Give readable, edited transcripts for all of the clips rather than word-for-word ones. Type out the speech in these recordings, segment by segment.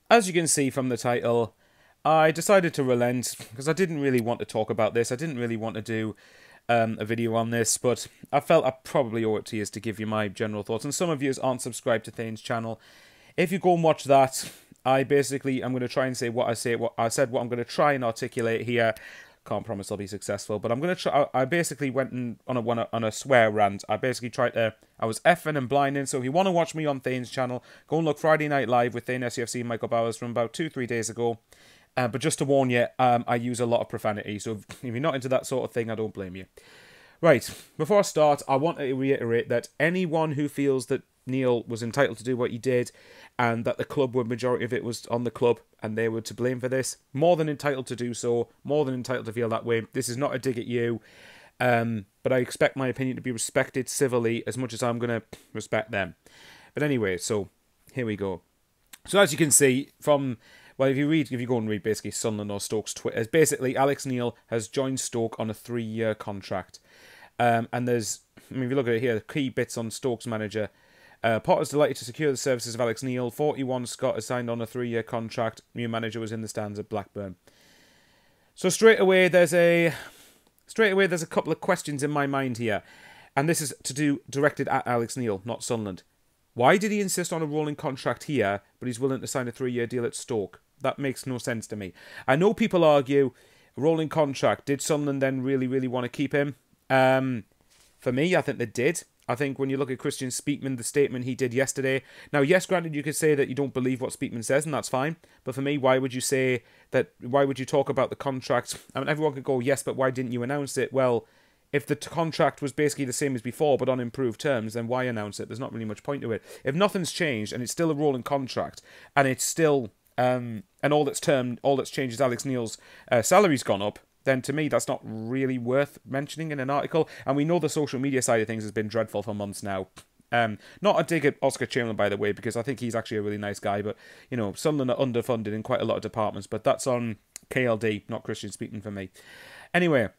as you can see from the title, I decided to relent because I didn't really want to talk about this. I didn't really want to do a video on this, but I felt I probably owe it to you to give you my general thoughts. And some of you aren't subscribed to Thane's channel. If you go and watch that, I'm going to try and say what I say. What I said, what I'm going to try and articulate here. Can't promise I'll be successful, but I'm going to try. I basically went on a swear rant. I basically tried to. I was effing and blinding. So if you want to watch me on Thane's channel, go and look Friday Night Live with Thane SUFC and Michael Bowers from about 2-3 days ago. But just to warn you, I use a lot of profanity. So if you're not into that sort of thing, I don't blame you. Right, before I start, I want to reiterate that anyone who feels that Neil was entitled to do what he did and that the club, were majority of it was on the club and they were to blame for this, more than entitled to do so, more than entitled to feel that way. This is not a dig at you, but I expect my opinion to be respected civilly as much as I'm going to respect them. But anyway, so here we go. So as you can see from... Well, if you go and read basically Sunderland or Stoke's Twitter, basically Alex Neil has joined Stoke on a 3-year contract. And there's, if you look at it here, the key bits on Stoke's manager. Potter's delighted to secure the services of Alex Neil. 41 Scott has signed on a 3-year contract. New manager was in the stands at Blackburn. So straight away there's a couple of questions in my mind here. And this is directed at Alex Neil, not Sunderland. Why did he insist on a rolling contract here, but he's willing to sign a 3-year deal at Stoke? That makes no sense to me. I know people argue, a rolling contract, did Sunderland then really, really want to keep him? For me, I think they did. I think when you look at Christian Speakman, the statement he did yesterday... Now, yes, granted, you could say that you don't believe what Speakman says, and that's fine. But for me, why would you say that... Why would you talk about the contract? I mean, everyone could go, yes, but why didn't you announce it? Well, if the contract was basically the same as before, but on improved terms, then why announce it? There's not really much point to it. If nothing's changed, and it's still a rolling contract, and it's still... and all that's changed is Alex Neil's salary's gone up, then to me that's not really worth mentioning in an article. And we know the social media side of things has been dreadful for months now. Not a dig at Oscar Chamberlain, by the way, because I think he's actually a really nice guy, but, you know, Sunderland are underfunded in quite a lot of departments, but that's on KLD, not Christian Speakman for me. Anyway,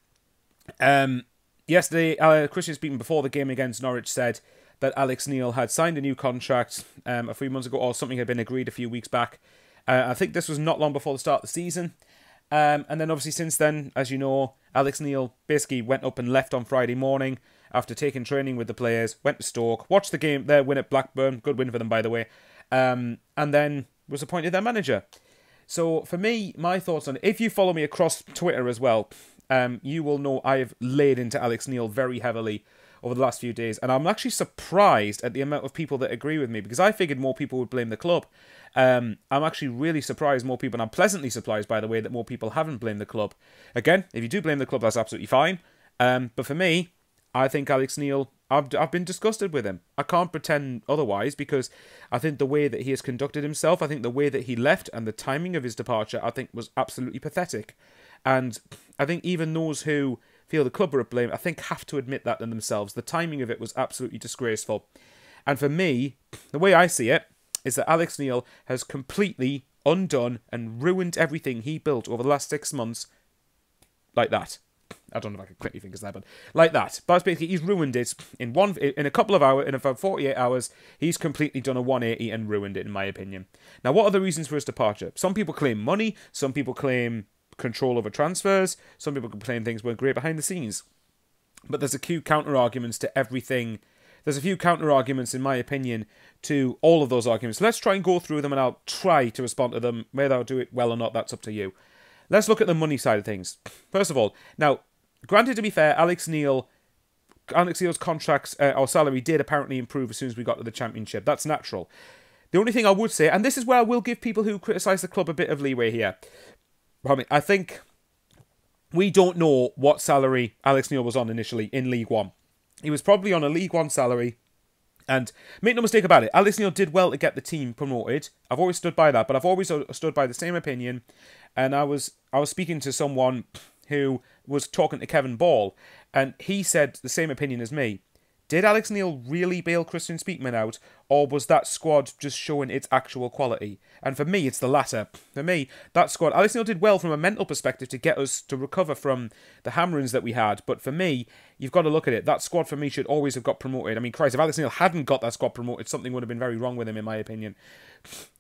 yesterday, Christian Speakman, before the game against Norwich, said that Alex Neil had signed a new contract a few months ago, or something had been agreed a few weeks back. I think this was not long before the start of the season. And then obviously since then, as you know, Alex Neil basically went up and left on Friday morning after taking training with the players, went to Stoke, watched the game there, win at Blackburn, good win for them by the way, and then was appointed their manager. So for me, my thoughts on it, if you follow me across Twitter as well, you will know I have laid into Alex Neil very heavily over the last few days, and I'm actually surprised at the amount of people that agree with me, because I figured more people would blame the club. I'm actually really surprised more people, and I'm pleasantly surprised, by the way, that more people haven't blamed the club. Again, if you do blame the club, that's absolutely fine. But for me, I think Alex Neil, I've been disgusted with him. I can't pretend otherwise, because I think the way that he has conducted himself, I think the way that he left and the timing of his departure, I think was absolutely pathetic. And I think even those who feel the club are at blame, I think have to admit that in themselves. The timing of it was absolutely disgraceful. And for me, the way I see it, is that Alex Neil has completely undone and ruined everything he built over the last 6 months like that. I don't know if I can click my fingers there, but like that. But basically, he's ruined it in a couple of hours, in about 48 hours. He's completely done a 180 and ruined it, in my opinion. Now, what are the reasons for his departure? Some people claim money. Some people claim control over transfers. Some people claim things weren't great behind the scenes. But there's a few counter-arguments to everything. There's a few counter-arguments, in my opinion, to all of those arguments. Let's try and go through them, and I'll try to respond to them. Whether I'll do it well or not, that's up to you. Let's look at the money side of things. First of all, now, granted, to be fair, Alex Neil's contracts or salary did apparently improve as soon as we got to the Championship. That's natural. The only thing I would say, and this is where I will give people who criticise the club a bit of leeway here. I think we don't know what salary Alex Neil was on initially in League One. He was probably on a League One salary. And make no mistake about it, Alex Neil did well to get the team promoted. I've always stood by that, but I've always stood by the same opinion. And I was speaking to someone who was talking to Kevin Ball, and he said the same opinion as me. Did Alex Neil really bail Christian Speakman out, or was that squad just showing its actual quality? And for me, it's the latter. For me, that squad, Alex Neil did well from a mental perspective to get us to recover from the hammerings that we had. But for me, you've got to look at it. That squad for me should always have got promoted. I mean, Christ, if Alex Neil hadn't got that squad promoted, something would have been very wrong with him, in my opinion.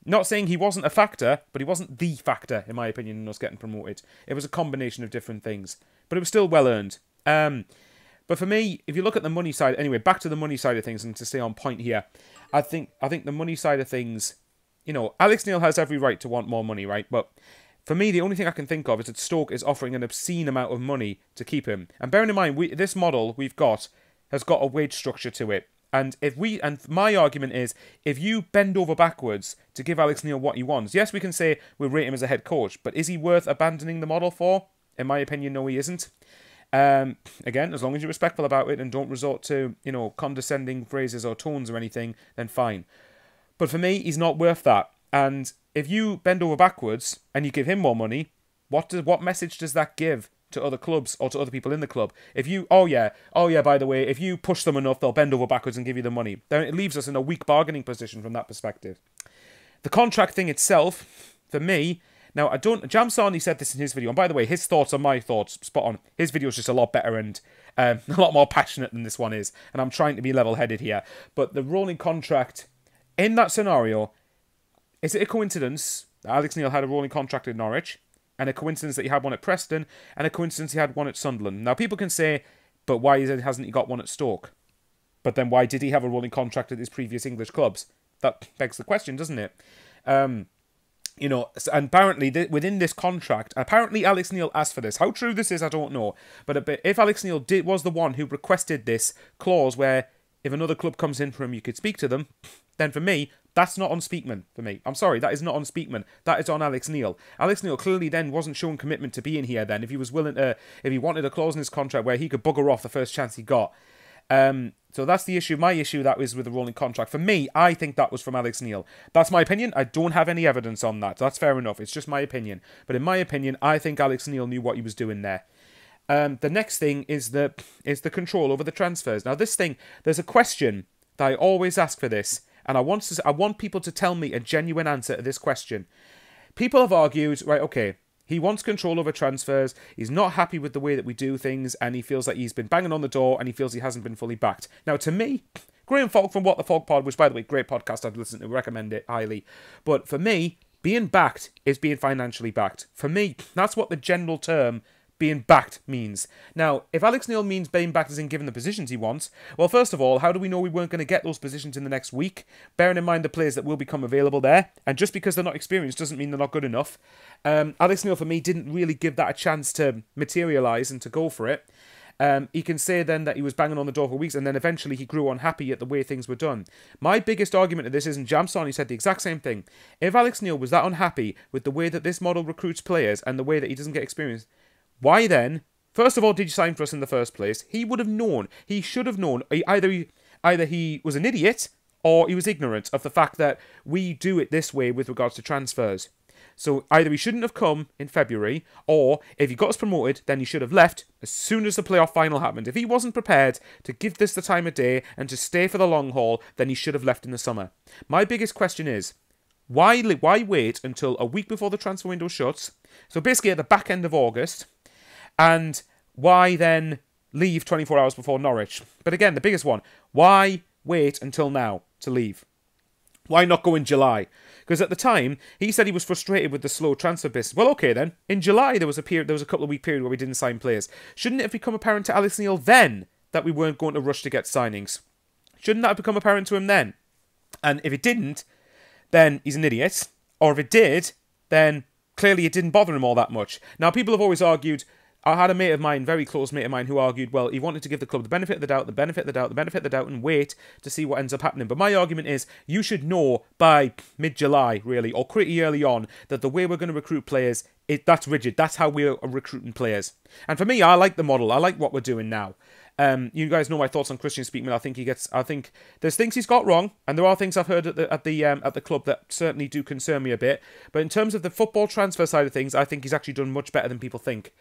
Not saying he wasn't a factor, but he wasn't the factor, in my opinion, in us getting promoted. It was a combination of different things. But it was still well earned. But for me, if you look at the money side, anyway, back to the money side of things, and to stay on point here, I think the money side of things, you know, Alex Neil has every right to want more money, right? But for me, the only thing I can think of is that Stoke is offering an obscene amount of money to keep him. And bearing in mind, this model we've got has got a wage structure to it. And my argument is, if you bend over backwards to give Alex Neil what he wants, yes, we can say we'll rate him as a head coach, but is he worth abandoning the model for? In my opinion, no, he isn't. Again, as long as you're respectful about it and don't resort to, you know, condescending phrases or tones or anything, then fine. But for me, he's not worth that. And if you bend over backwards and you give him more money, what message does that give to other clubs or to other people in the club? If you, oh yeah, by the way, if you push them enough, they'll bend over backwards and give you the money. Then it leaves us in a weak bargaining position from that perspective. The contract thing itself, for me, now, Jam Sarni said this in his video, and by the way, his thoughts are my thoughts, spot on. His video is just a lot better and a lot more passionate than this one is, and I'm trying to be level-headed here. But the rolling contract, in that scenario, is it a coincidence that Alex Neil had a rolling contract at Norwich, and a coincidence that he had one at Preston, and a coincidence he had one at Sunderland? Now, people can say, but why hasn't he got one at Stoke? But then why did he have a rolling contract at his previous English clubs? That begs the question, doesn't it? You know, and apparently within this contract, apparently Alex Neil asked for this. How true this is, I don't know. But if Alex Neil was the one who requested this clause where if another club comes in for him, you could speak to them, then for me, that's not on Speakman. For me, I'm sorry, that is not on Speakman. That is on Alex Neil. Alex Neil clearly then wasn't showing commitment to being here. Then, if he was willing to, if he wanted a clause in his contract where he could bugger off the first chance he got. So that's the issue. My issue, that was with the rolling contract. For me, I think that was from Alex Neil. That's my opinion. I don't have any evidence on that. That's fair enough. It's just my opinion. But in my opinion, I think Alex Neil knew what he was doing there. The next thing is the control over the transfers. Now, this thing, there's a question that I always ask for this, and I want people to tell me a genuine answer to this question. People have argued, right, okay, he wants control over transfers, he's not happy with the way that we do things, and he feels like he's been banging on the door, and he feels he hasn't been fully backed. Now, to me, Graham Falk from What the Falk Pod, which, by the way, great podcast, I'd listen to, recommend it highly. But for me, being backed is being financially backed. For me, that's what the general term being backed means. Now, if Alex Neil means being backed as in given the positions he wants, well, first of all, how do we know we weren't going to get those positions in the next week? Bearing in mind the players that will become available there, and just because they're not experienced doesn't mean they're not good enough. Alex Neil, for me, didn't really give that a chance to materialise and to go for it. He can say then that he was banging on the door for weeks, and then eventually he grew unhappy at the way things were done. My biggest argument to this is, and Jam Sarni said the exact same thing, if Alex Neil was that unhappy with the way that this model recruits players and the way that he doesn't get experience, why then, first of all, did you sign for us in the first place? He would have known. He should have known. Either he was an idiot or he was ignorant of the fact that we do it this way with regards to transfers. So either he shouldn't have come in February, or if he got us promoted, then he should have left as soon as the playoff final happened. If he wasn't prepared to give this the time of day and to stay for the long haul, then he should have left in the summer. My biggest question is, why wait until a week before the transfer window shuts? So basically at the back end of August. And why then leave 24 hours before Norwich? But again, the biggest one, why wait until now to leave? Why not go in July? Because at the time, he said he was frustrated with the slow transfer business. Well, okay then. In July, there was a couple of week period where we didn't sign players. Shouldn't it have become apparent to Alex Neil then that we weren't going to rush to get signings? Shouldn't that have become apparent to him then? And if it didn't, then he's an idiot. Or if it did, then clearly it didn't bother him all that much. Now, people have always argued, I had a mate of mine, very close mate of mine, who argued, well, he wanted to give the club the benefit of the doubt, the benefit of the doubt, the benefit of the doubt, and wait to see what ends up happening. But my argument is, you should know by mid-July, really, or pretty early on, that the way we're going to recruit players, that's rigid. That's how we're recruiting players. And for me, I like the model. I like what we're doing now. You guys know my thoughts on Christian Speakman. I think there's things he's got wrong, and there are things I've heard at the club that certainly do concern me a bit. But in terms of the football transfer side of things, I think he's actually done much better than people think.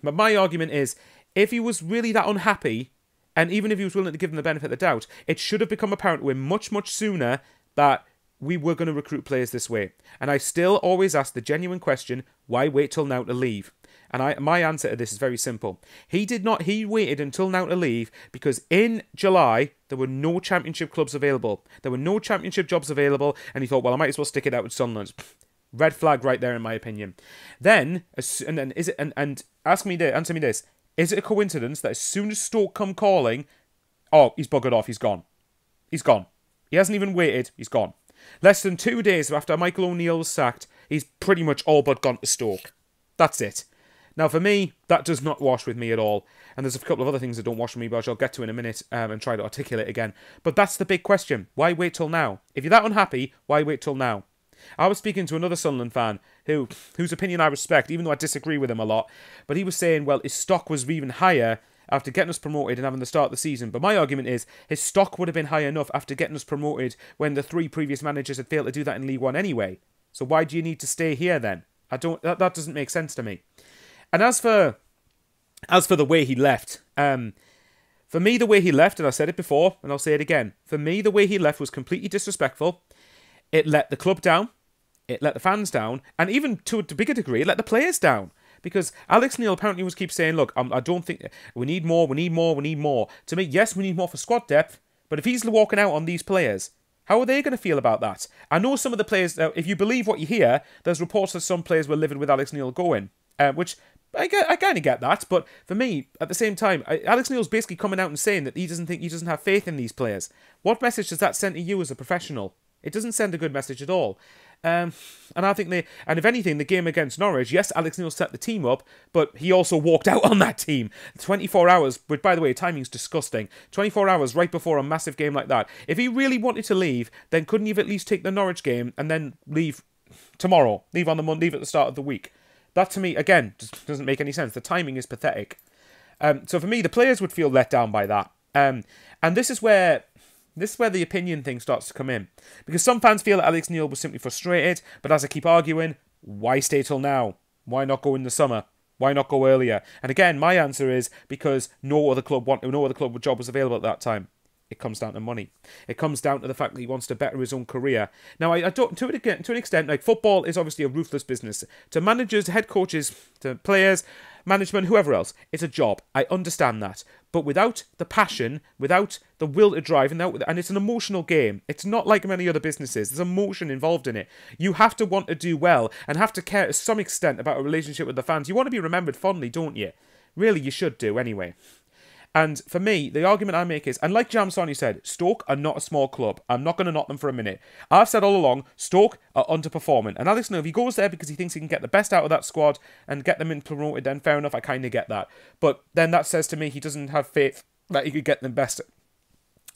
But my argument is, if he was really that unhappy, And even if he was willing to give them the benefit of the doubt, it should have become apparent to him much, much sooner that we were going to recruit players this way. And I still always ask the genuine question, why wait till now to leave? And my answer to this is very simple. He waited until now to leave because in July, there were no championship clubs available. There were no championship jobs available, and he thought, well, I might as well stick it out with Sunderland. Red flag right there, in my opinion. Then, answer me this. Is it a coincidence that as soon as Stoke come calling, oh, he's buggered off, he's gone. He's gone. He hasn't even waited, he's gone. Less than 2 days after Michael O'Neill was sacked, he's pretty much all but gone to Stoke. That's it. Now, for me, that does not wash with me at all. And there's a couple of other things that don't wash with me, which I'll get to in a minute and try to articulate again. But that's the big question. Why wait till now? If you're that unhappy, why wait till now? I was speaking to another Sunderland fan whose opinion I respect, even though I disagree with him a lot. But he was saying, well, his stock was even higher after getting us promoted and having the start of the season. But my argument is, his stock would have been high enough after getting us promoted when the 3 previous managers had failed to do that in League One anyway. So why do you need to stay here then? That doesn't make sense to me. And as for the way he left, for me the way he left, and I said it before, and I'll say it again, for me the way he left was completely disrespectful. It let the club down, it let the fans down, and even to a bigger degree, it let the players down. Because Alex Neil apparently was keep saying, look, I don't think, we need more. To me, yes, we need more for squad depth, but if he's walking out on these players, how are they going to feel about that? I know some of the players, if you believe what you hear, there's reports that some players were livid with Alex Neil going, which I kind of get that, but for me, at the same time, Alex Neil's basically coming out and saying that he doesn't have faith in these players. What message does that send to you as a professional? It doesn't send a good message at all. And I think if anything, the game against Norwich, yes, Alex Neil set the team up, but he also walked out on that team. 24 hours, but by the way, timing's disgusting. 24 hours right before a massive game like that. If he really wanted to leave, then couldn't he have at least take the Norwich game and then leave tomorrow? Leave on the Monday, leave at the start of the week. That, to me, again, just doesn't make any sense. The timing is pathetic. So for me, the players would feel let down by that. And this is where the opinion thing starts to come in. Because some fans feel that Alex Neil was simply frustrated, but as I keep arguing, why stay till now? Why not go in the summer? Why not go earlier? And again, my answer is because no other club job was available at that time. It comes down to money. It comes down to the fact that he wants to better his own career. Now, I don't, to an extent, like, football is obviously a ruthless business. To managers, head coaches, to players, management, whoever else, it's a job. I understand that. But without the passion, without the will to drive, and it's an emotional game. It's not like many other businesses. There's emotion involved in it. You have to want to do well and have to care to some extent about a relationship with the fans. You want to be remembered fondly, don't you? Really, you should do anyway. And for me, the argument I make is, and like Jam Sonny said, Stoke are not a small club. I'm not going to knock them for a minute. I've said all along, Stoke are underperforming. And Alex Neil, if he goes there because he thinks he can get the best out of that squad and get them in promoted, then fair enough, I kind of get that. But then that says to me he doesn't have faith that he could get them best,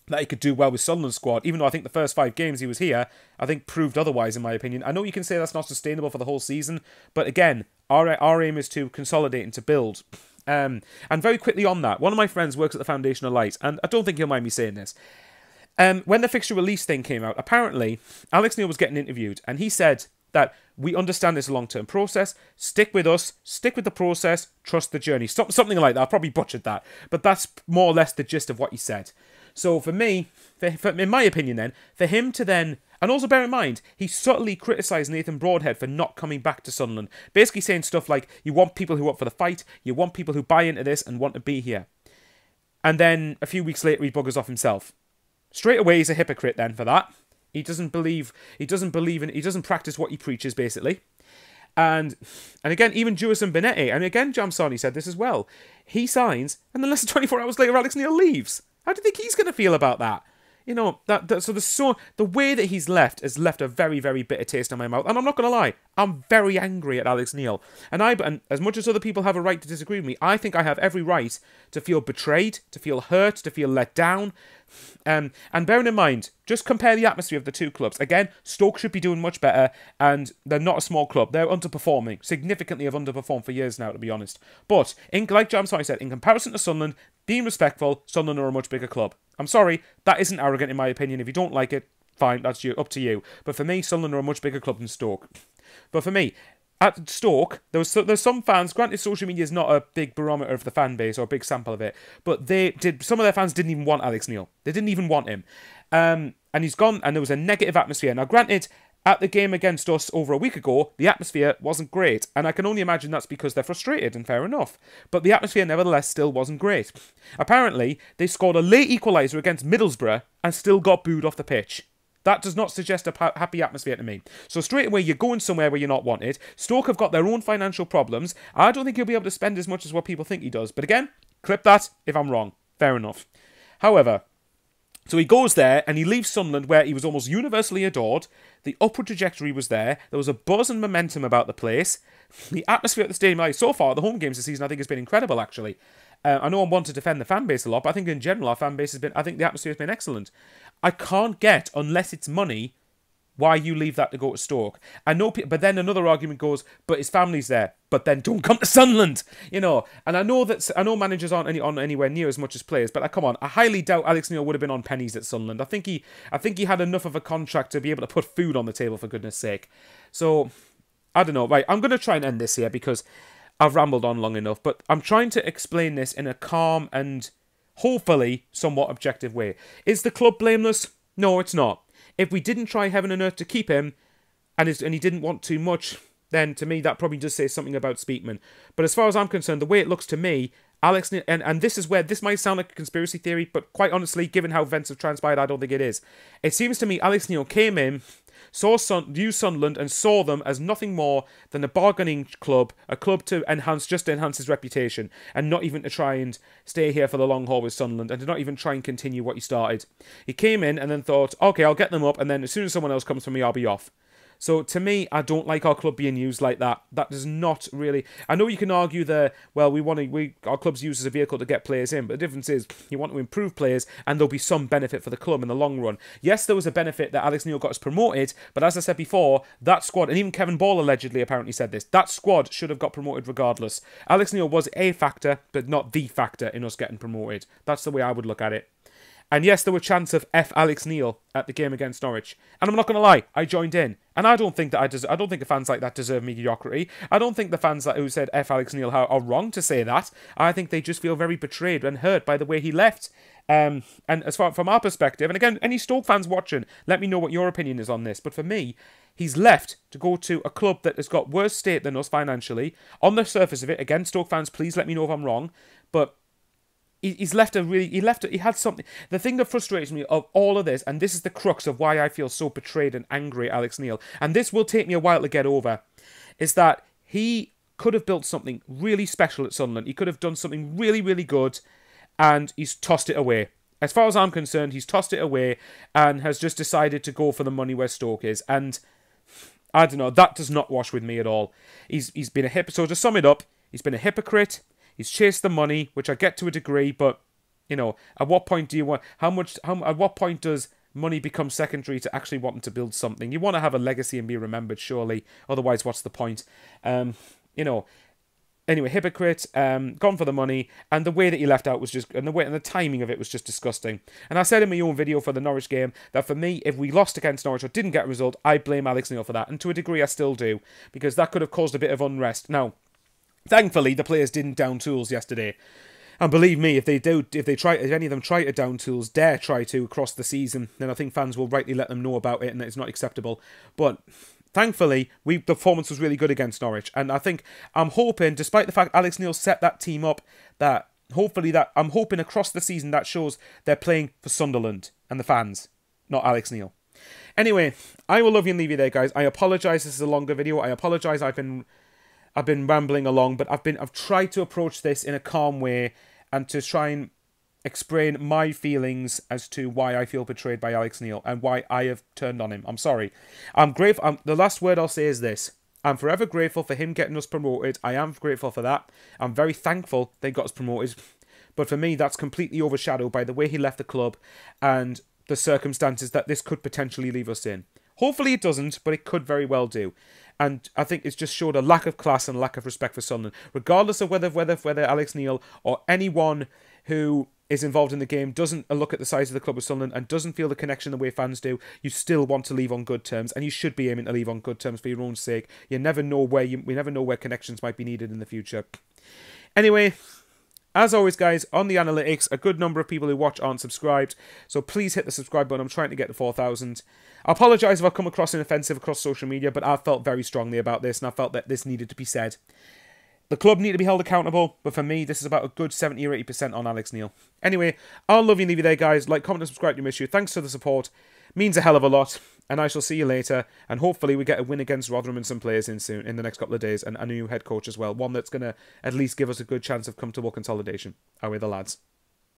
that he could do well with Sunderland's squad, even though I think the first 5 games he was here, I think proved otherwise, in my opinion. I know you can say that's not sustainable for the whole season, but again, our aim is to consolidate and to build. And very quickly on that, one of my friends works at the Foundation of Light, and I don't think he'll mind me saying this. When the fixture release thing came out, apparently Alex Neil was getting interviewed, and he said that we understand this long-term process, stick with us, stick with the process, trust the journey. Something like that. I probably butchered that, but that's more or less the gist of what he said. So for me, in my opinion then, for him to then, and also bear in mind, he subtly criticised Nathan Broadhead for not coming back to Sunderland, basically saying stuff like, you want people who are up for the fight, you want people who buy into this and want to be here. And then a few weeks later he buggers off himself. Straight away he's a hypocrite then for that. He doesn't practice what he preaches, basically. And again, even Jewison Benetti, and again Jamsani said this as well, he signs, and then less than 24 hours later Alex Neil leaves. How do you think he's going to feel about that? You know, the way that he's left has left a very, very bitter taste in my mouth. And I'm not going to lie, I'm very angry at Alex Neil. And as much as other people have a right to disagree with me, I think I have every right to feel betrayed, to feel hurt, to feel let down. And bearing in mind, just compare the atmosphere of the two clubs. Again, Stoke should be doing much better, and they're not a small club. They're underperforming, significantly have underperformed for years now, to be honest. But, like James said, in comparison to Sunderland, being respectful, Sunderland are a much bigger club. I'm sorry, that isn't arrogant in my opinion. If you don't like it, fine, that's up to you. But for me, Sunderland are a much bigger club than Stoke. But for me, at Stoke, there's some fans. Granted, social media is not a big barometer of the fan base or a big sample of it, but some of their fans didn't even want Alex Neil. They didn't even want him, and he's gone. And there was a negative atmosphere. Now, granted, at the game against us over a week ago, the atmosphere wasn't great, and I can only imagine that's because they're frustrated, and fair enough. But the atmosphere, nevertheless, still wasn't great. Apparently, they scored a late equaliser against Middlesbrough and still got booed off the pitch. That does not suggest a happy atmosphere to me. So straight away, you're going somewhere where you're not wanted. Stoke have got their own financial problems. I don't think he'll be able to spend as much as what people think he does. But again, clip that if I'm wrong. Fair enough. However, so he goes there and he leaves Sunderland where he was almost universally adored. The upward trajectory was there. There was a buzz and momentum about the place. The atmosphere at the stadium, like so far, the home games this season, I think has been incredible, actually. I know I want to defend the fan base a lot, but I think in general our fan base has been, I think the atmosphere has been excellent. I can't get, unless it's money, why you leave that to go to Stoke. I know, but then another argument goes, but his family's there, but then don't come to Sunderland, you know. And I know managers aren't on anywhere near as much as players, but come on, I highly doubt Alex Neil would have been on pennies at Sunderland. I think he had enough of a contract to be able to put food on the table, for goodness sake. So I don't know. Right, I'm going to try and end this here because I've rambled on long enough, but I'm trying to explain this in a calm and hopefully somewhat objective way. Is the club blameless? No, it's not. If we didn't try heaven and earth to keep him, and he didn't want too much, then to me that probably does say something about Speakman. But as far as I'm concerned, the way it looks to me, Alex, and this is where this might sound like a conspiracy theory, but quite honestly, given how events have transpired, I don't think it is. It seems to me Alex Neil came in, used Sunderland and saw them as nothing more than a bargaining club, a club to enhance his reputation, and not even to try and stay here for the long haul with Sunderland, and to not even try and continue what he started. He came in and then thought, okay, I'll get them up, and then as soon as someone else comes for me, I'll be off. So to me, I don't like our club being used like that. That does not really. I know you can argue that, well, our club's used as a vehicle to get players in, but the difference is you want to improve players, and there'll be some benefit for the club in the long run. Yes, there was a benefit that Alex Neil got us promoted, but as I said before, that squad, and even Kevin Ball allegedly apparently said this, that squad should have got promoted regardless. Alex Neil was a factor, but not the factor in us getting promoted. That's the way I would look at it. And yes, there were chants of F Alex Neil at the game against Norwich. And I'm not going to lie, I joined in. And I don't think that I don't think the fans like that deserve mediocrity. I don't think the fans who said F Alex Neil are wrong to say that. I think they just feel very betrayed and hurt by the way he left. And as far from our perspective, and again, any Stoke fans watching, let me know what your opinion is on this. But for me, he's left to go to a club that has got worse state than us financially. On the surface of it, again, Stoke fans, please let me know if I'm wrong. But he had something. The thing that frustrates me of all of this, and this is the crux of why I feel so betrayed and angry at Alex Neil, and this will take me a while to get over, is that he could have built something really special at Sunderland. He could have done something really, really good, and he's tossed it away. As far as I'm concerned, he's tossed it away and has just decided to go for the money where Stoke is. And I don't know, that does not wash with me at all. He's been a hypocrite. So to sum it up, he's been a hypocrite. He's chased the money, which I get to a degree, but, you know, at what point do you want, at what point does money become secondary to actually wanting to build something? You want to have a legacy and be remembered, surely. Otherwise, what's the point? You know, anyway, hypocrite, gone for the money, and the way that he left out was just, and the timing of it was just disgusting. And I said in my own video for the Norwich game that for me, if we lost against Norwich or didn't get a result, I blame Alex Neil for that, and to a degree I still do, because that could have caused a bit of unrest. Now, thankfully, the players didn't down tools yesterday. And believe me, if any of them try to down tools, dare try to across the season, then I think fans will rightly let them know about it and that it's not acceptable. But thankfully, the performance was really good against Norwich. And I'm hoping, despite the fact Alex Neil set that team up, I'm hoping across the season that shows they're playing for Sunderland and the fans, not Alex Neil. Anyway, I will love you and leave you there, guys. I apologise, this is a longer video. I apologise, I've been rambling along, but I've tried to approach this in a calm way and to try and explain my feelings as to why I feel betrayed by Alex Neil and why I have turned on him. I'm sorry. I'm grateful. The last word I'll say is this. I'm forever grateful for him getting us promoted. I am grateful for that. I'm very thankful they got us promoted. But for me, that's completely overshadowed by the way he left the club and the circumstances that this could potentially leave us in. Hopefully it doesn't, but it could very well do. And I think it's just showed a lack of class and lack of respect for Sunderland. Regardless of whether Alex Neil or anyone who is involved in the game, doesn't look at the size of the club of Sunderland, and doesn't feel the connection the way fans do, you still want to leave on good terms, and you should be aiming to leave on good terms for your own sake. We never know where connections might be needed in the future. Anyway, as always, guys, on the analytics, a good number of people who watch aren't subscribed, so please hit the subscribe button. I'm trying to get to 4,000. I apologise if I've come across inoffensive across social media, but I felt very strongly about this, and I felt that this needed to be said. The club need to be held accountable, but for me, this is about a good 70 or 80% on Alex Neil. Anyway, I'll love you and leave you there, guys. Like, comment, and subscribe to miss you. Thanks for the support. Means a hell of a lot. And I shall see you later. And hopefully we get a win against Rotherham and some players in soon, in the next couple of days. And a new head coach as well. One that's going to at least give us a good chance of comfortable consolidation. Away the lads.